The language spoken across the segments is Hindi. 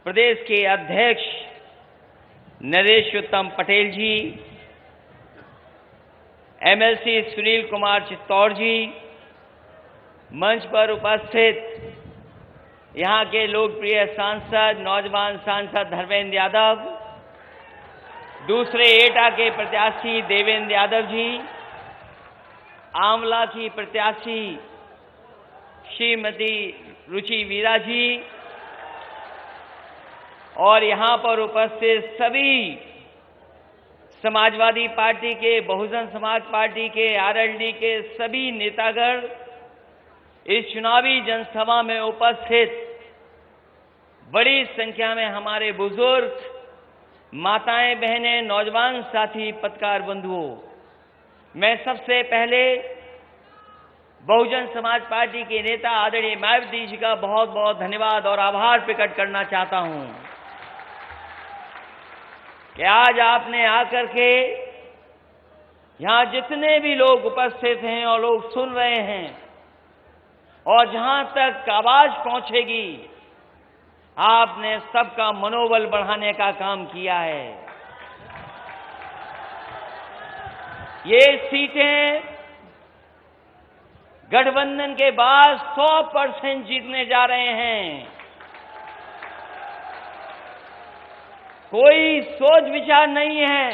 प्रदेश के अध्यक्ष नरेश उत्तम पटेल जी, एमएलसी सुनील कुमार चित्तौड़ जी, मंच पर उपस्थित यहाँ के लोकप्रिय सांसद नौजवान सांसद धर्मेंद्र यादव, दूसरे एटा के प्रत्याशी देवेंद्र यादव जी, आंवला की प्रत्याशी श्रीमती रुचि वीरा जी और यहाँ पर उपस्थित सभी समाजवादी पार्टी के, बहुजन समाज पार्टी के, आरएलडी के सभी नेतागण इस चुनावी जनसभा में उपस्थित बड़ी संख्या में हमारे बुजुर्ग, माताएं, बहनें, नौजवान साथी, पत्रकार बंधुओं, मैं सबसे पहले बहुजन समाज पार्टी के नेता आदरणीय मायावती जी का बहुत बहुत धन्यवाद और आभार प्रकट करना चाहता हूं कि आज आपने आकर के यहां जितने भी लोग उपस्थित हैं और लोग सुन रहे हैं और जहां तक आवाज पहुंचेगी, आपने सबका मनोबल बढ़ाने का काम किया है। ये सीटें गठबंधन के बाद 100% जीतने जा रहे हैं। कोई सोच विचार नहीं है।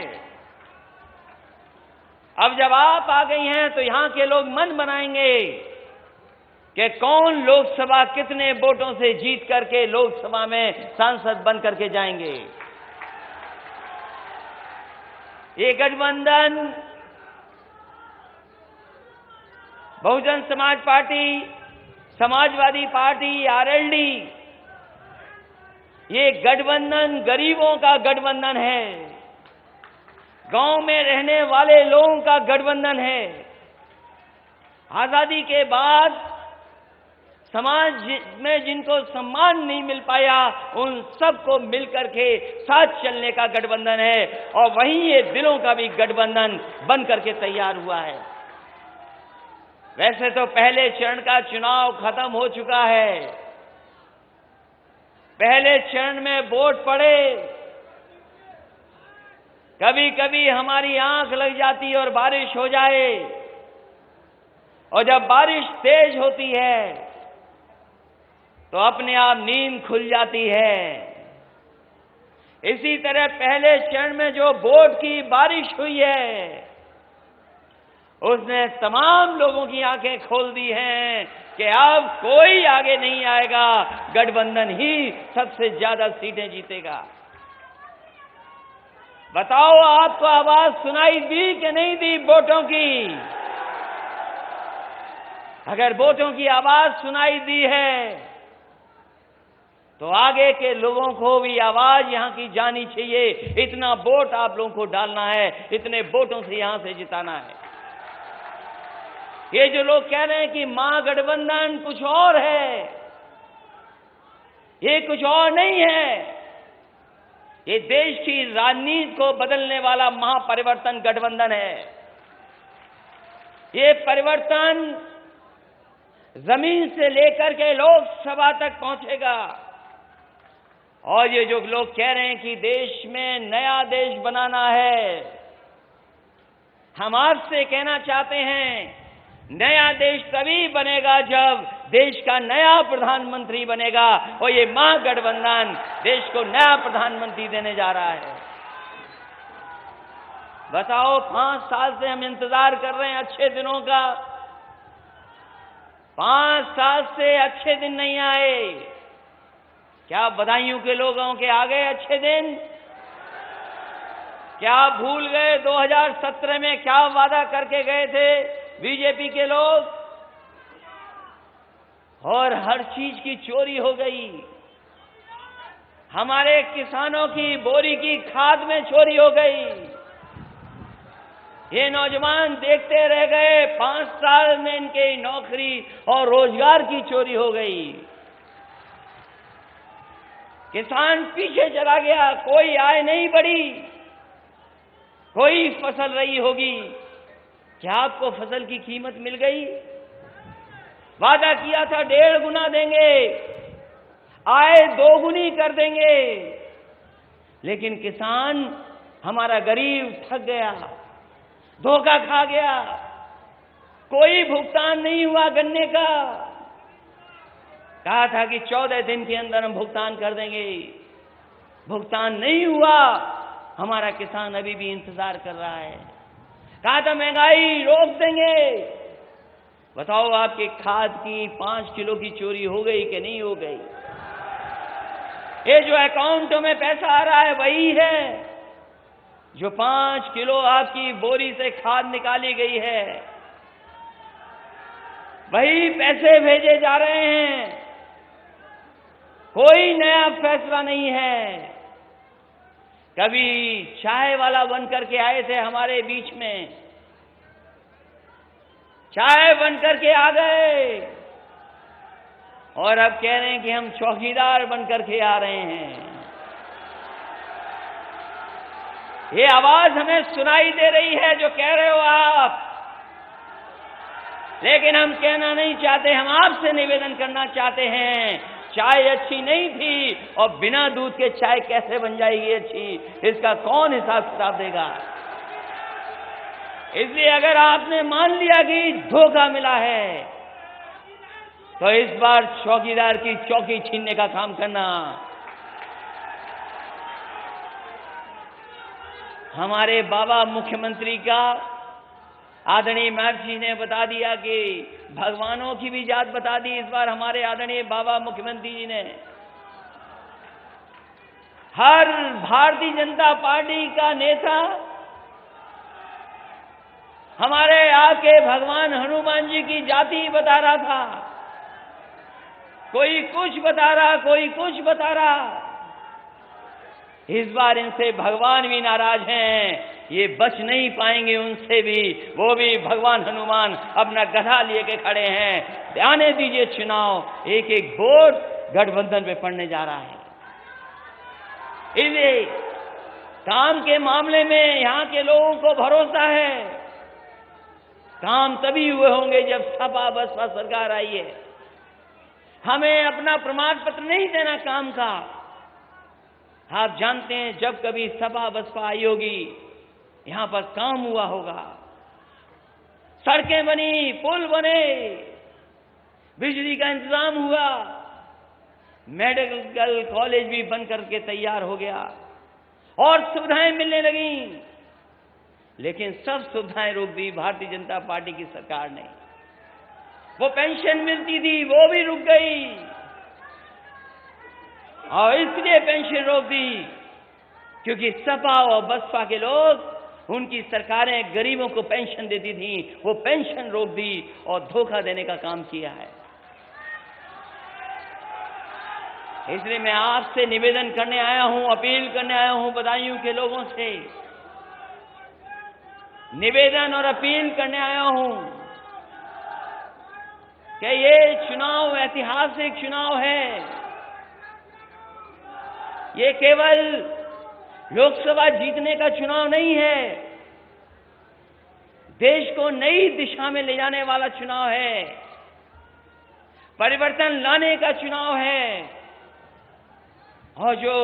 अब जब आप आ गई हैं तो यहां के लोग मन बनाएंगे कि कौन लोकसभा कितने वोटों से जीत करके लोकसभा में सांसद बन करके जाएंगे। ये गठबंधन Bahujan Samaj party, Samajwadi party, RLD, ये गठबंधन गरीबों का गठबंधन है, गांव में रहने वाले लोगों का गठबंधन है। आजादी के बाद समाज में जिनको सम्मान नहीं मिल पाया, उन सबको मिलकर के साथ चलने का गठबंधन है और वहीं ये दिलों का भी गठबंधन बन करके तैयार हुआ है। वैसे तो पहले चरण का चुनाव खत्म हो चुका है। पहले चरण में वोट पड़े, कभी कभी हमारी आंख लग जाती और बारिश हो जाए, और जब बारिश तेज होती है तो अपने आप नींद खुल जाती है। इसी तरह पहले चरण में जो वोट की बारिश हुई है, उसने तमाम लोगों की आंखें खोल दी हैं कि अब कोई आगे नहीं आएगा, गठबंधन ही सबसे ज्यादा सीटें जीतेगा। बताओ, आपको आवाज सुनाई दी कि नहीं दी वोटों की? अगर वोटों की आवाज सुनाई दी है तो आगे के लोगों को भी आवाज यहां की जानी चाहिए। इतना वोट आप लोगों को डालना है, इतने वोटों से यहां से जिताना है। ये जो लोग कह रहे हैं कि महागठबंधन कुछ और है, ये कुछ और नहीं है। ये देश की राजनीति को बदलने वाला महापरिवर्तन गठबंधन है। ये परिवर्तन जमीन से लेकर के लोकसभा तक पहुंचेगा। और ये जो लोग कह रहे हैं कि देश में नया देश बनाना है, हम आपसे कहना चाहते हैं, नया देश तभी बनेगा जब देश का नया प्रधानमंत्री बनेगा, और ये महागठबंधन देश को नया प्रधानमंत्री देने जा रहा है। बताओ, 5 साल से हम इंतजार कर रहे हैं अच्छे दिनों का। 5 साल से अच्छे दिन नहीं आए। क्या बदायूं के लोगों के आ गए अच्छे दिन? क्या भूल गए 2017 में क्या वादा करके गए थे बीजेपी के लोग? और हर चीज की चोरी हो गई। हमारे किसानों की बोरी की खाद में चोरी हो गई। ये नौजवान देखते रह गए, 5 साल में इनके नौकरी और रोजगार की चोरी हो गई। किसान पीछे चला गया, कोई आय नहीं बढ़ी, कोई फसल रही होगी। क्या आपको फसल की कीमत मिल गई? वादा किया था 1.5 गुना देंगे, आय दोगुनी कर देंगे। लेकिन किसान, हमारा गरीब ठग गया, धोखा खा गया, कोई भुगतान नहीं हुआ गन्ने का। कहा था कि 14 दिन के अंदर हम भुगतान कर देंगे, भुगतान नहीं हुआ। हमारा किसान अभी भी इंतजार कर रहा है। कहा था महंगाई रोक देंगे। बताओ, आपके खाद की 5 किलो की चोरी हो गई कि नहीं हो गई? ये जो अकाउंटों में पैसा आ रहा है वही है जो 5 किलो आपकी बोरी से खाद निकाली गई है, वही पैसे भेजे जा रहे हैं। कोई नया फैसला नहीं है। कभी चाय वाला बनकर के आए थे हमारे बीच में, चाय बनकर के आ गए, और अब कह रहे हैं कि हम चौकीदार बनकर के आ रहे हैं। ये आवाज हमें सुनाई दे रही है जो कह रहे हो आप, लेकिन हम कहना नहीं चाहते। हम आपसे निवेदन करना चाहते हैं, चाय अच्छी नहीं थी और बिना दूध के चाय कैसे बन जाएगी अच्छी, इसका कौन हिसाब किताब देगा? इसलिए अगर आपने मान लिया कि धोखा मिला है, तो इस बार चौकीदार की चौकी छीनने का काम करना। हमारे बाबा मुख्यमंत्री का आदरणीय महर्षि ने बता दिया कि भगवानों की भी जात बता दी इस बार हमारे आदरणीय बाबा मुख्यमंत्री जी ने। हर भारतीय जनता पार्टी का नेता हमारे आपके भगवान हनुमान जी की जाति बता रहा था। कोई कुछ बता रहा, कोई कुछ बता रहा। इस बार इनसे भगवान भी नाराज हैं, ये बच नहीं पाएंगे उनसे भी। वो भी भगवान हनुमान अपना गधा लिए के खड़े हैं। आने दीजिए चुनाव, एक एक वोट गठबंधन पे पड़ने जा रहा है। इसलिए काम के मामले में यहां के लोगों को भरोसा है। काम तभी हुए होंगे जब सपा बसपा सरकार आई है। हमें अपना प्रमाण पत्र नहीं देना काम का। आप जानते हैं, जब कभी सपा बसपा आई होगी, यहां पर काम हुआ होगा। सड़कें बनी, पुल बने, बिजली का इंतजाम हुआ, मेडिकल कॉलेज भी बन करके तैयार हो गया और सुविधाएं मिलने लगी। लेकिन सब सुविधाएं रोक दी भारतीय जनता पार्टी की सरकार ने। वो पेंशन मिलती थी, वो भी रुक गई, और इसलिए पेंशन रोक दी क्योंकि सपा और बसपा के लोग, उनकी सरकारें गरीबों को पेंशन देती थी, वो पेंशन रोक दी और धोखा देने का काम किया है। इसलिए मैं आपसे निवेदन करने आया हूं, अपील करने आया हूं बदायूं के लोगों से। निवेदन और अपील करने आया हूं कि ये चुनाव ऐतिहासिक चुनाव है। ये केवल लोकसभा जीतने का चुनाव नहीं है, देश को नई दिशा में ले जाने वाला चुनाव है, परिवर्तन लाने का चुनाव है, और जो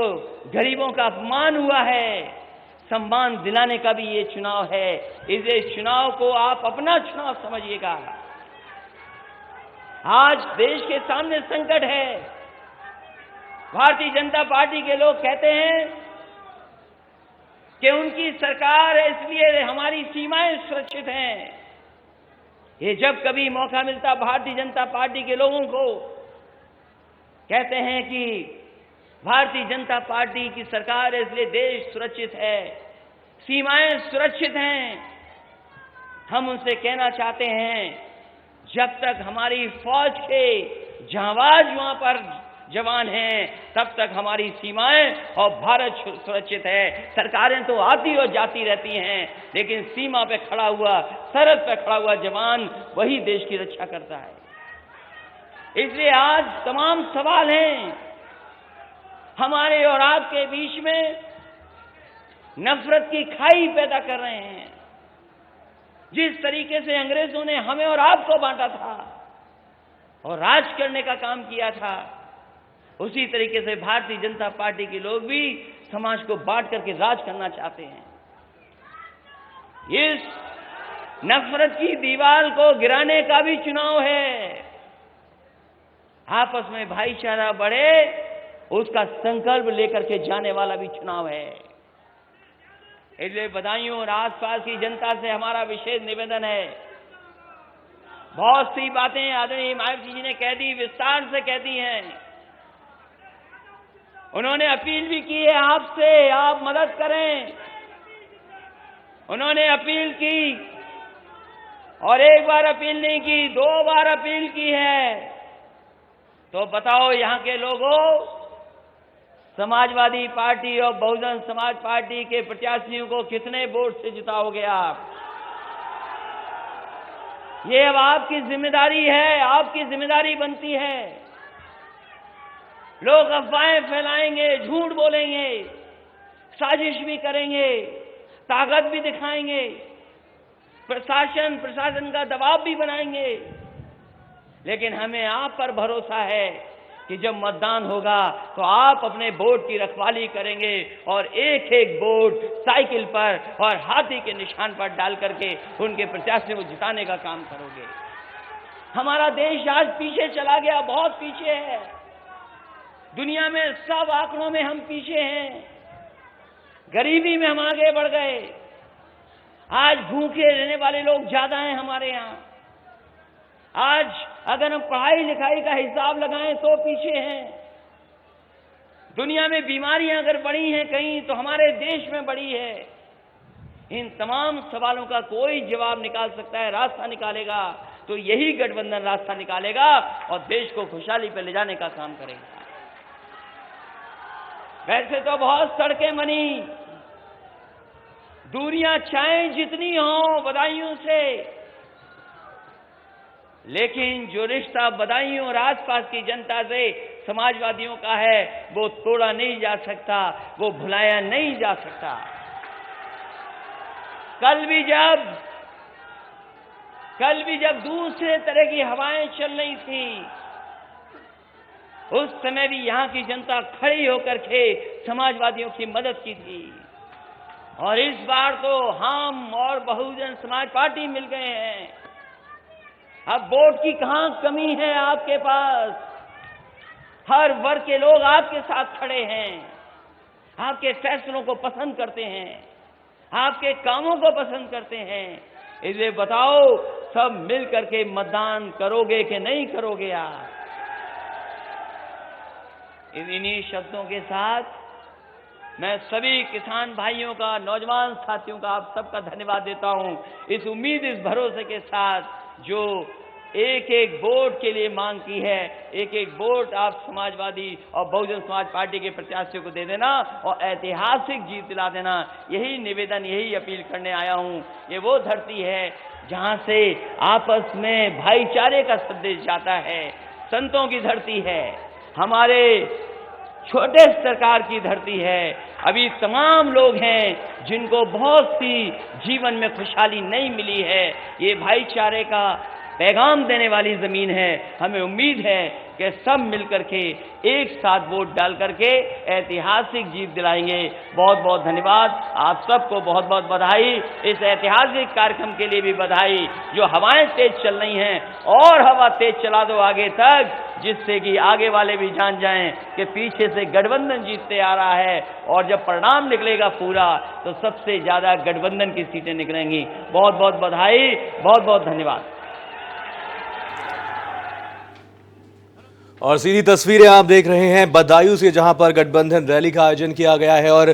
गरीबों का अपमान हुआ है, सम्मान दिलाने का भी ये चुनाव है। इस चुनाव को आप अपना चुनाव समझिएगा। आज देश के सामने संकट है। भारतीय जनता पार्टी के लोग कहते हैं कि उनकी सरकार है, इसलिए हमारी सीमाएं सुरक्षित हैं। ये जब कभी मौका मिलता भारतीय जनता पार्टी के लोगों को कहते हैं कि भारतीय जनता पार्टी की सरकार है, इसलिए देश सुरक्षित है, सीमाएं सुरक्षित हैं। हम उनसे कहना चाहते हैं, जब तक हमारी फौज के जांबाज वहां पर जवान हैं, तब तक हमारी सीमाएं और भारत सुरक्षित है। सरकारें तो आती और जाती रहती हैं, लेकिन सीमा पे खड़ा हुआ, सरहद पे खड़ा हुआ जवान वही देश की रक्षा करता है। इसलिए आज तमाम सवाल हैं हमारे और आपके बीच में, नफरत की खाई पैदा कर रहे हैं। जिस तरीके से अंग्रेजों ने हमें और आपको बांटा था और राज करने का काम किया था, उसी तरीके से भारतीय जनता पार्टी के लोग भी समाज को बांट करके राज करना चाहते हैं। इस नफरत की दीवार को गिराने का भी चुनाव है। आपस में भाईचारा बढ़े, उसका संकल्प लेकर के जाने वाला भी चुनाव है। इसलिए बदायूं और आसपास की जनता से हमारा विशेष निवेदन है। बहुत सी बातें आदरणीय मायावती जी ने कह दी, विस्तार से कह दी हैं। उन्होंने अपील भी की है आपसे, आप मदद करें। उन्होंने अपील की और एक बार अपील नहीं की, 2 बार अपील की है। तो बताओ यहां के लोगों, समाजवादी पार्टी और बहुजन समाज पार्टी के प्रत्याशियों को कितने वोट से जिताओगे आप? ये अब आपकी जिम्मेदारी है, आपकी जिम्मेदारी बनती है। लोग अफवाहें फैलाएंगे, झूठ बोलेंगे, साजिश भी करेंगे, ताकत भी दिखाएंगे, प्रशासन का दबाव भी बनाएंगे, लेकिन हमें आप पर भरोसा है कि जब मतदान होगा तो आप अपने वोट की रखवाली करेंगे और एक एक वोट साइकिल पर और हाथी के निशान पर डाल करके उनके प्रत्याशियों को जिताने का काम करोगे। हमारा देश आज पीछे चला गया, बहुत पीछे है। दुनिया में सब आंकड़ों में हम पीछे हैं। गरीबी में हम आगे बढ़ गए। आज भूखे रहने वाले लोग ज्यादा हैं हमारे यहाँ। आज अगर हम पढ़ाई लिखाई का हिसाब लगाएं तो पीछे हैं। दुनिया में बीमारियां अगर बढ़ी हैं कहीं, तो हमारे देश में बढ़ी है। इन तमाम सवालों का कोई जवाब निकाल सकता है, रास्ता निकालेगा तो यही गठबंधन रास्ता निकालेगा और देश को खुशहाली पर ले जाने का काम करेगा। वैसे तो बहुत सड़कें बनी, दूरियां चाहे जितनी हो बदायूं से, लेकिन जो रिश्ता बदायूं और आसपास की जनता से समाजवादियों का है वो तोड़ा नहीं जा सकता, वो भुलाया नहीं जा सकता। कल भी जब दूसरे तरह की हवाएं चल रही थी, उस समय भी यहां की जनता खड़ी होकर के समाजवादियों की मदद की थी। और इस बार तो हम और बहुजन समाज पार्टी मिल गए हैं। अब वोट की कहां कमी है आपके पास? हर वर्ग के लोग आपके साथ खड़े हैं, आपके फैसलों को पसंद करते हैं, आपके कामों को पसंद करते हैं। इसलिए बताओ, सब मिल करके मतदान करोगे कि नहीं करोगे आप? इन्हीं शब्दों के साथ मैं सभी किसान भाइयों का, नौजवान साथियों का, आप सबका धन्यवाद देता हूं। इस उम्मीद, इस भरोसे के साथ जो एक एक वोट के लिए मांग की है, एक एक वोट आप समाजवादी और बहुजन समाज पार्टी के प्रत्याशियों को दे देना और ऐतिहासिक जीत दिला देना। यही निवेदन, यही अपील करने आया हूं। ये वो धरती है जहां से आपस में भाईचारे का संदेश जाता है। संतों की धरती है, हमारे छोटे सरकार की धरती है। अभी तमाम लोग हैं जिनको बहुत सी जीवन में खुशहाली नहीं मिली है। ये भाईचारे का पैगाम देने वाली जमीन है। हमें उम्मीद है कि सब मिलकर के एक साथ वोट डाल करके ऐतिहासिक जीत दिलाएंगे। बहुत बहुत धन्यवाद। आप सबको बहुत बहुत बधाई। इस ऐतिहासिक कार्यक्रम के लिए भी बधाई। जो हवाएं तेज चल रही हैं और हवा तेज चला दो आगे तक, जिससे कि आगे वाले भी जान जाएं कि पीछे से गठबंधन जीतते आ रहा है। और जब परिणाम निकलेगा पूरा, तो सबसे ज्यादा गठबंधन की सीटें निकलेंगी। बहुत बहुत बधाई, बहुत बहुत धन्यवाद। और सीधी तस्वीरें आप देख रहे हैं बदायूं से, जहां पर गठबंधन रैली का आयोजन किया गया है और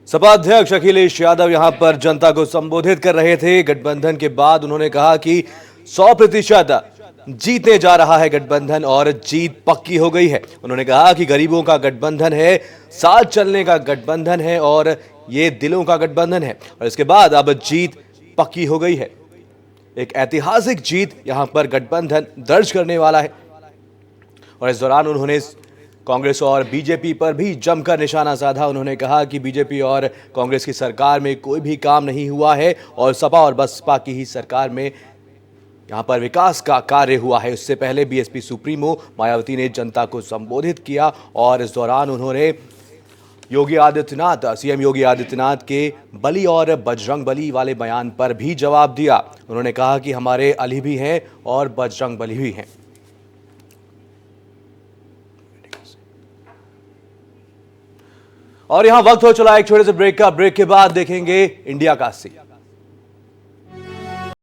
सपा अध्यक्ष अखिलेश यादव यहां पर जनता को संबोधित कर रहे थे। गठबंधन के बाद उन्होंने कहा कि 100% जीतने जा रहा है गठबंधन और जीत पक्की हो गई है। उन्होंने कहा कि गरीबों का गठबंधन है, साथ चलने का गठबंधन है और ये दिलों का गठबंधन है। और इसके बाद अब जीत पक्की हो गई है। एक ऐतिहासिक जीत यहां पर गठबंधन दर्ज करने वाला है। और इस दौरान उन्होंने कांग्रेस और बीजेपी पर भी जमकर निशाना साधा। उन्होंने कहा कि बीजेपी और कांग्रेस की सरकार में कोई भी काम नहीं हुआ है और सपा और बसपा की ही सरकार में यहाँ पर विकास का कार्य हुआ है। इससे पहले बीएसपी सुप्रीमो मायावती ने जनता को संबोधित किया और इस दौरान उन्होंने सीएम योगी आदित्यनाथ के बली और बजरंग बली वाले बयान पर भी जवाब दिया। उन्होंने कहा कि हमारे अली भी हैं और बजरंग बली भी हैं। और यहां वक्त हो चला एक छोटे से ब्रेक का। ब्रेक के बाद देखेंगे इंडिया का सी।